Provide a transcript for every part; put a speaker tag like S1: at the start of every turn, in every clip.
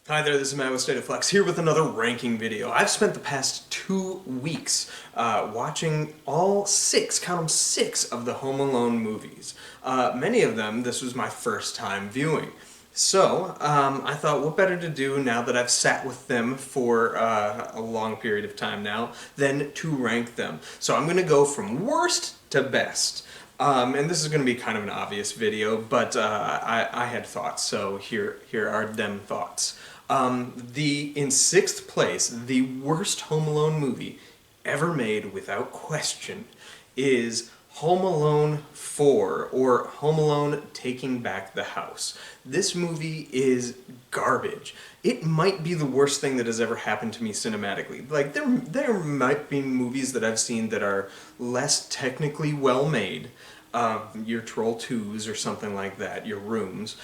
S1: Hi there, this is Matt with State of Flex here with another ranking video. I've spent the past 2 weeks watching all six, count 'em, six of the Home Alone movies. Many of them, this was my first time viewing. So, I thought what better to do now that I've sat with them for a long period of time now than to rank them. So I'm going to go from worst to best. And this is going to be kind of an obvious video, but I had thoughts, so here are them thoughts. In sixth place, the worst Home Alone movie ever made without question is Home Alone 4, or Home Alone Taking Back the House. This movie is garbage. It might be the worst thing that has ever happened to me cinematically. Like, there might be movies that I've seen that are less technically well made, your Troll 2s or something like that, your Rooms,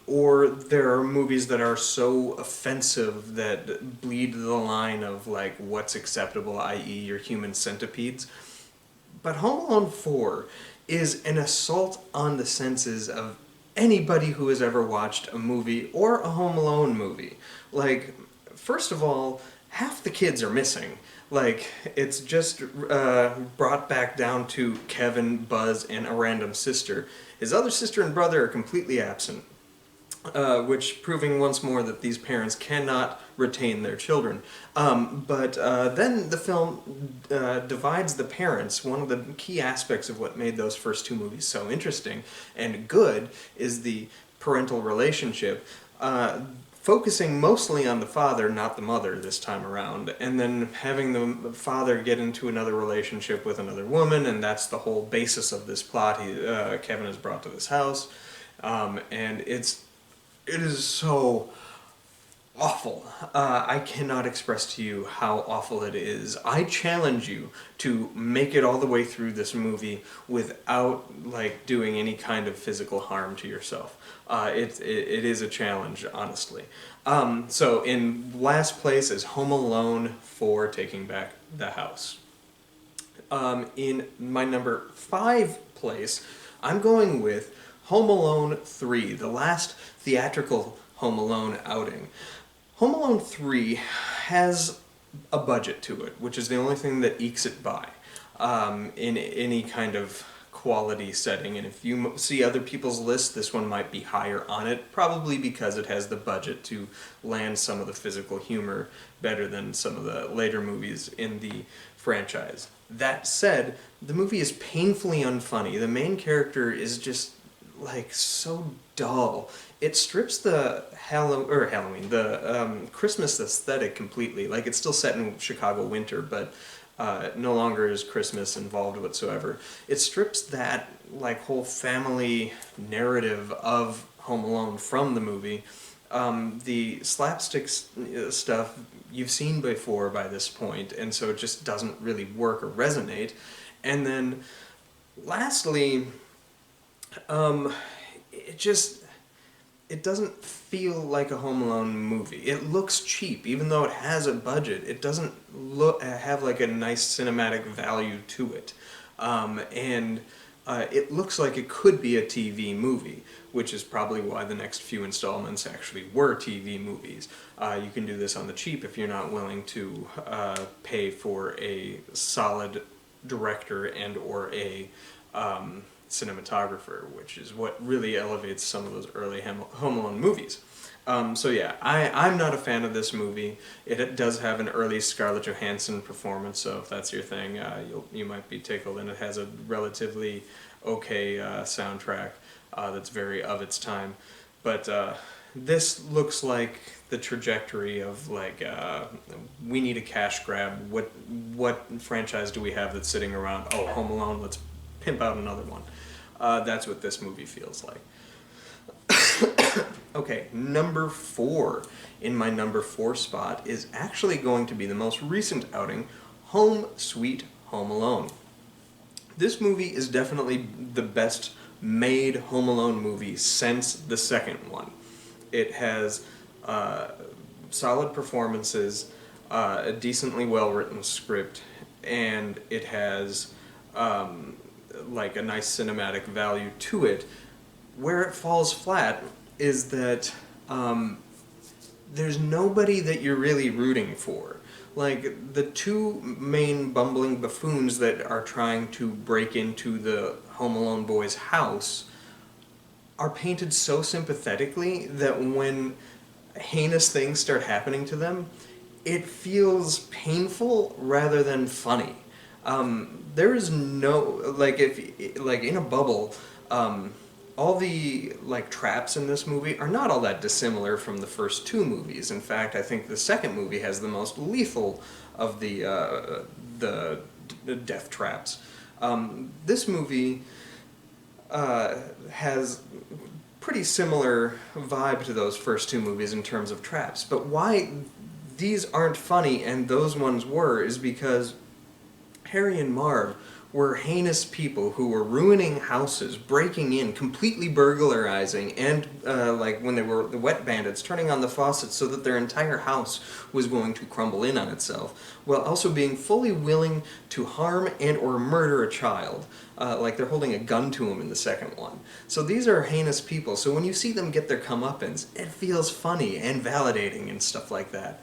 S1: or there are movies that are so offensive that bleed the line of like what's acceptable, i.e. your Human Centipedes. But Home Alone 4 is an assault on the senses of anybody who has ever watched a movie or a Home Alone movie. Like, first of all, half the kids are missing. Like, it's just brought back down to Kevin, Buzz, and a random sister. His other sister and brother are completely absent, which proving once more that these parents cannot retain their children. But then the film divides the parents. One of the key aspects of what made those first two movies so interesting and good is the parental relationship. Focusing mostly on the father, not the mother this time around, and then having the father get into another relationship with another woman, and that's the whole basis of this plot. Kevin is brought to this house, and it is so awful. I cannot express to you how awful it is. I challenge you to make it all the way through this movie without like doing any kind of physical harm to yourself. It is a challenge, honestly. So in last place is Home Alone 4, Taking Back the House. In my number 5 place, I'm going with Home Alone 3, the last theatrical Home Alone outing. Home Alone 3 has a budget to it, which is the only thing that ekes it by in any kind of quality setting. And if you see other people's lists, this one might be higher on it, probably because it has the budget to land some of the physical humor better than some of the later movies in the franchise. That said, the movie is painfully unfunny. The main character is just like so dull. It strips the Christmas aesthetic completely. Like, it's still set in Chicago winter, but no longer is Christmas involved whatsoever. It strips that like whole family narrative of Home Alone from the movie. The slapstick stuff you've seen before by this point, and so it just doesn't really work or resonate. And then lastly, it doesn't feel like a Home Alone movie. It looks cheap, even though it has a budget. It doesn't have like a nice cinematic value to it. It looks like it could be a TV movie, which is probably why the next few installments actually were TV movies. You can do this on the cheap if you're not willing to pay for a solid director and or a cinematographer, which is what really elevates some of those early Home Alone movies. So yeah, I'm not a fan of this movie. It does have an early Scarlett Johansson performance, so if that's your thing, you might be tickled. And it has a relatively okay soundtrack that's very of its time. But this looks like the trajectory of like, we need a cash grab. What franchise do we have that's sitting around? Oh, Home Alone, let's pimp out another one. That's what this movie feels like. Okay, number 4 in my number 4 spot is actually going to be the most recent outing, Home Sweet Home Alone. This movie is definitely the best made Home Alone movie since the second one. It has solid performances, a decently well-written script, and it has like a nice cinematic value to it. Where it falls flat is that there's nobody that you're really rooting for. Like, the two main bumbling buffoons that are trying to break into the Home Alone boys' house are painted so sympathetically that when heinous things start happening to them, it feels painful rather than funny. There is no, like, if like in a bubble, all the like traps in this movie are not all that dissimilar from the first two movies. In fact, I think the second movie has the most lethal of the death traps. This movie has pretty similar vibe to those first two movies in terms of traps. But why these aren't funny and those ones were is because Harry and Marv were heinous people who were ruining houses, breaking in, completely burglarizing, and like when they were the wet bandits, turning on the faucets so that their entire house was going to crumble in on itself, while also being fully willing to harm and or murder a child. Like they're holding a gun to him in the second one. So these are heinous people, so when you see them get their comeuppance, it feels funny and validating and stuff like that.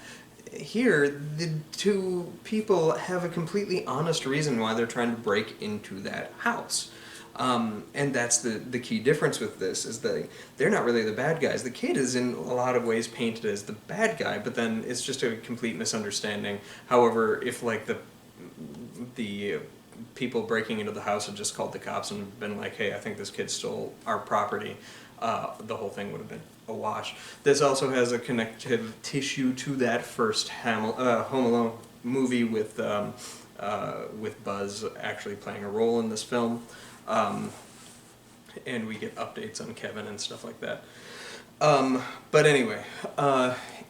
S1: Here, the two people have a completely honest reason why they're trying to break into that house. And that's the key difference with this, is that they're not really the bad guys. The kid is in a lot of ways painted as the bad guy, but then it's just a complete misunderstanding. However, if like the people breaking into the house had just called the cops and been like, hey, I think this kid stole our property, the whole thing would have been a wash. This also has a connective tissue to that first Home Alone movie with Buzz actually playing a role in this film. And we get updates on Kevin and stuff like that. But anyway,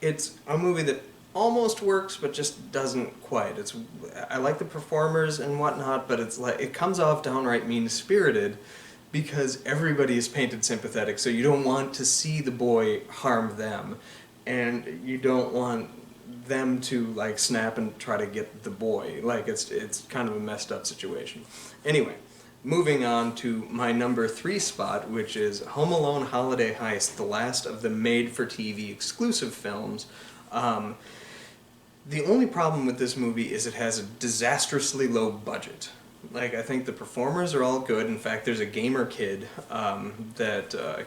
S1: it's a movie that almost works, but just doesn't quite. I like the performers and whatnot, but it's like it comes off downright mean-spirited because everybody is painted sympathetic, so you don't want to see the boy harm them, and you don't want them to like snap and try to get the boy. Like it's kind of a messed up situation. Anyway, moving on to my number 3 spot, which is Home Alone Holiday Heist, the last of the made-for-TV exclusive films. The only problem with this movie is it has a disastrously low budget. Like, I think the performers are all good. In fact, there's a gamer kid,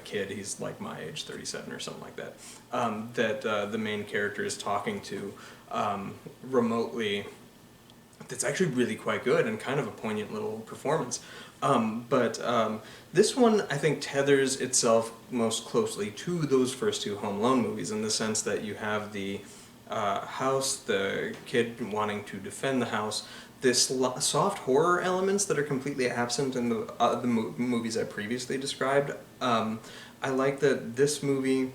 S1: he's like my age, 37 or something like that, the main character is talking to remotely. That's actually really quite good and kind of a poignant little performance. This one, I think, tethers itself most closely to those first two Home Alone movies in the sense that you have the house, the kid wanting to defend the house, this soft horror elements that are completely absent in the movies I previously described. I like that this movie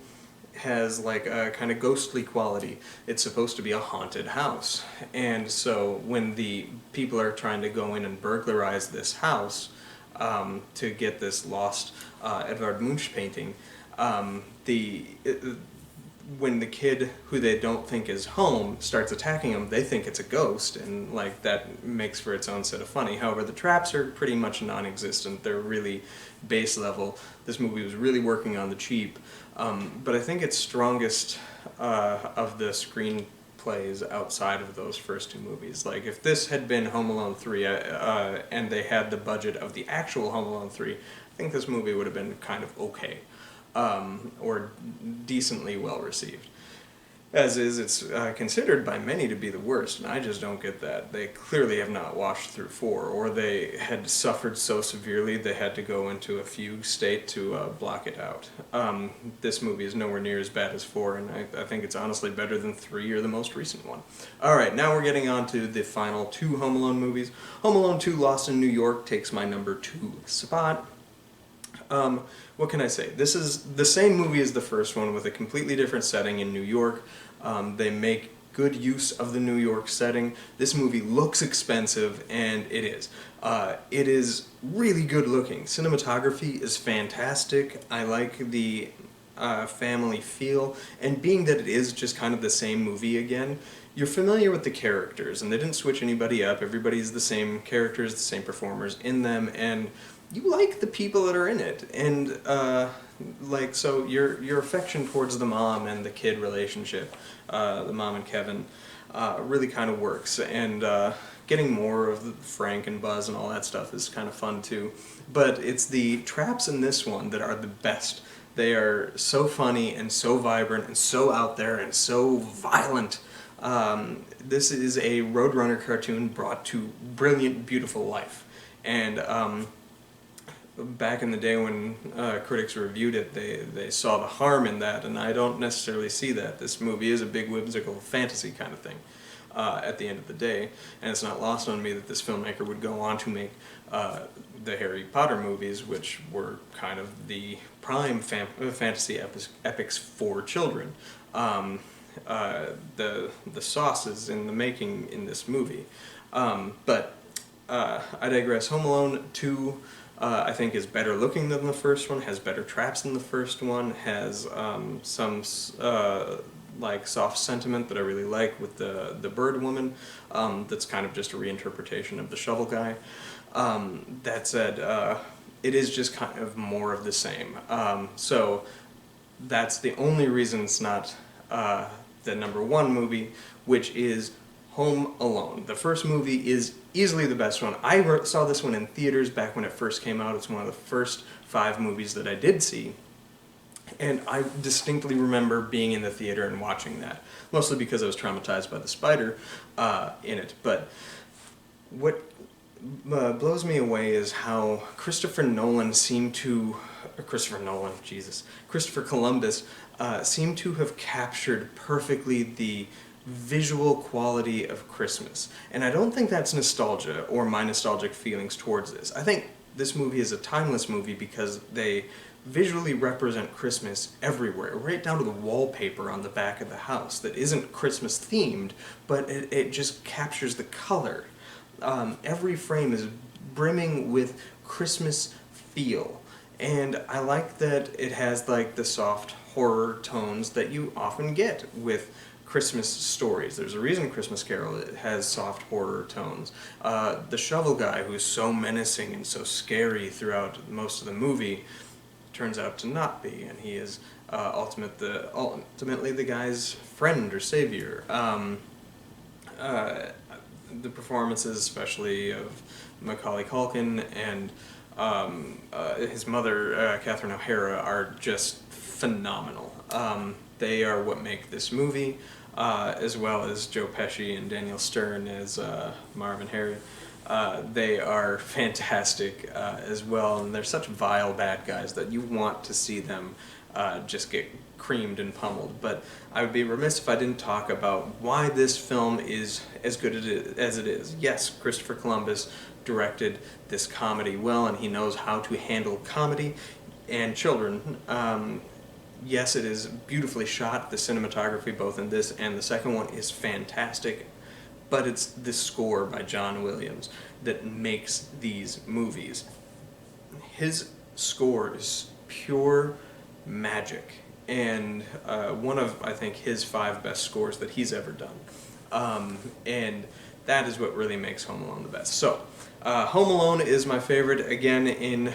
S1: has like a kind of ghostly quality. It's supposed to be a haunted house, and so when the people are trying to go in and burglarize this house to get this lost Edvard Munch painting, when the kid who they don't think is home starts attacking them, they think it's a ghost, and like that makes for its own set of funny. However, the traps are pretty much non-existent. They're really base level. This movie was really working on the cheap, but I think it's strongest of the screenplays outside of those first two movies. Like, if this had been Home Alone 3 and they had the budget of the actual Home Alone 3, I think this movie would have been kind of okay. Or decently well received. As is, it's considered by many to be the worst, and I just don't get that. They clearly have not washed through 4, or they had suffered so severely they had to go into a fugue state to block it out. This movie is nowhere near as bad as 4, and I think it's honestly better than 3 or the most recent one. Alright, now we're getting on to the final 2 Home Alone movies. Home Alone 2 Lost in New York takes my number 2 spot. What can I say? This is the same movie as the first one with a completely different setting in New York. They make good use of the New York setting. This movie looks expensive, and it is. It is really good looking. Cinematography is fantastic. I like the family feel, and being that it is just kind of the same movie again, you're familiar with the characters, and they didn't switch anybody up. Everybody's the same characters, the same performers in them, and you like the people that are in it, and like, so your affection towards the mom and the kid relationship, the mom and Kevin, really kind of works, and getting more of Frank and Buzz and all that stuff is kind of fun too. But it's the traps in this one that are the best. They are so funny and so vibrant and so out there and so violent. This is a Roadrunner cartoon brought to brilliant, beautiful life. And back in the day when critics reviewed it, they saw the harm in that, and I don't necessarily see that. This movie is a big whimsical fantasy kind of thing at the end of the day, and it's not lost on me that this filmmaker would go on to make the Harry Potter movies, which were kind of the prime fantasy epics for children. The sauce is in the making in this movie. But I digress. Home Alone 2, I think, is better looking than the first one, has better traps than the first one, has some like soft sentiment that I really like with the bird woman. That's kind of just a reinterpretation of the shovel guy. That said, it is just kind of more of the same. So that's the only reason it's not the #1 movie, which is Home Alone. The first movie is easily the best one. I saw this one in theaters back when it first came out. It's one of the first 5 movies that I did see. And I distinctly remember being in the theater and watching that, mostly because I was traumatized by the spider in it. But what blows me away is how Christopher Columbus seemed to have captured perfectly the visual quality of Christmas. And I don't think that's nostalgia or my nostalgic feelings towards this. I think this movie is a timeless movie because they visually represent Christmas everywhere, right down to the wallpaper on the back of the house that isn't Christmas themed, but it just captures the color. Every frame is brimming with Christmas feel, and I like that it has like the soft horror tones that you often get with Christmas stories. There's a reason Christmas Carol has soft horror tones. The shovel guy, who's so menacing and so scary throughout most of the movie, turns out to not be, and he is ultimately the guy's friend or savior. The performances, especially of Macaulay Culkin and his mother, Catherine O'Hara, are just phenomenal. They are what make this movie, as well as Joe Pesci and Daniel Stern as Marv and Harry. They are fantastic as well, and they're such vile bad guys that you want to see them just get creamed and pummeled. But I would be remiss if I didn't talk about why this film is as good as it is. Yes, Christopher Columbus directed this comedy well, and he knows how to handle comedy and children. Yes, it is beautifully shot. The cinematography, both in this and the second one, is fantastic. But it's the score by John Williams that makes these movies. His score is pure magic, and one of, I think, his 5 best scores that he's ever done. And that is what really makes Home Alone the best. So, Home Alone is my favorite, again, in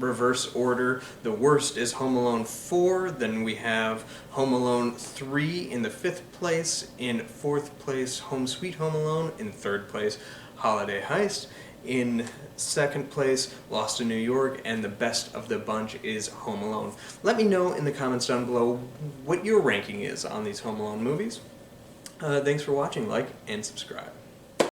S1: reverse order. The worst is Home Alone 4, then we have Home Alone 3 in the 5th place, in 4th place Home Sweet Home Alone, in 3rd place Holiday Heist, in 2nd place Lost in New York, and the best of the bunch is Home Alone. Let me know in the comments down below what your ranking is on these Home Alone movies. Thanks for watching, like, and subscribe.